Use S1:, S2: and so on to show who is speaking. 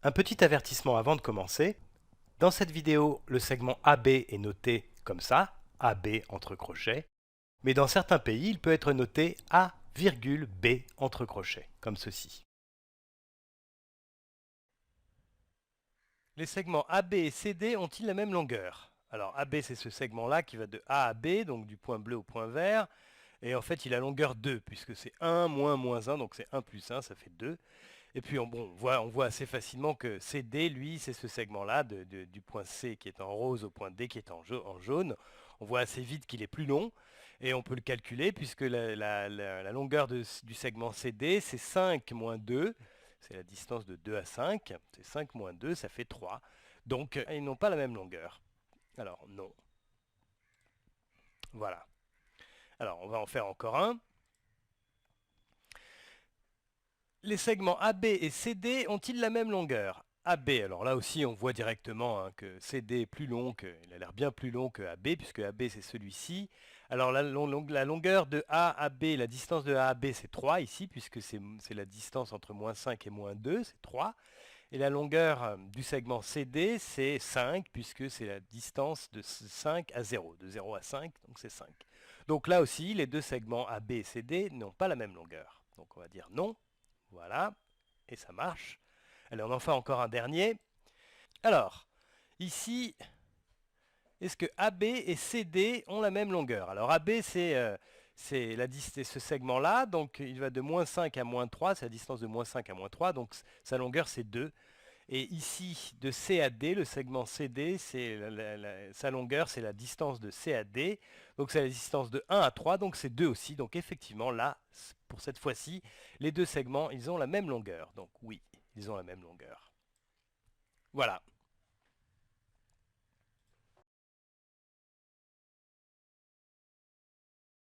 S1: Un petit avertissement avant de commencer. Dans cette vidéo, le segment AB est noté comme ça, AB entre crochets, mais dans certains pays, il peut être noté A, B entre crochets, comme ceci. Les segments AB et CD ont-ils la même longueur? Alors AB, c'est ce segment-là qui va de A à B, donc du point bleu au point vert, et en fait il a longueur 2, puisque c'est 1 moins 1, donc c'est 1 plus 1, ça fait 2. Et puis on voit assez facilement que CD, lui, c'est ce segment-là, du point C qui est en rose au point D qui est en jaune. On voit assez vite qu'il est plus long, et on peut le calculer, puisque la longueur du segment CD, c'est 5 moins 2, c'est la distance de 2 à 5, c'est 5 moins 2, ça fait 3. Donc ils n'ont pas la même longueur. Alors non. Voilà. Alors on va en faire encore un. Les segments AB et CD ont-ils la même longueur? AB, alors là aussi on voit directement hein, que CD est plus long, il a l'air bien plus long que AB, puisque AB c'est celui-ci. Alors la longueur de A à B, la distance de A à B c'est 3 ici, puisque c'est la distance entre moins 5 et moins 2, c'est 3. Et la longueur du segment CD c'est 5, puisque c'est la distance de 5 à 0, de 0 à 5, donc c'est 5. Donc là aussi, les deux segments AB et CD n'ont pas la même longueur. Donc on va dire non. Voilà, et ça marche. Allez, on en fait encore un dernier. Alors, ici, est-ce que AB et CD ont la même longueur? Alors AB, c'est ce segment-là, donc il va de moins 5 à moins 3, c'est la distance de moins 5 à moins 3, donc sa longueur c'est 2. Et ici, de C à D, le segment CD, sa longueur, c'est la distance de C à D. Donc c'est la distance de 1 à 3, donc c'est 2 aussi. Donc effectivement, là, pour cette fois-ci, les deux segments, ils ont la même longueur. Donc oui, ils ont la même longueur. Voilà.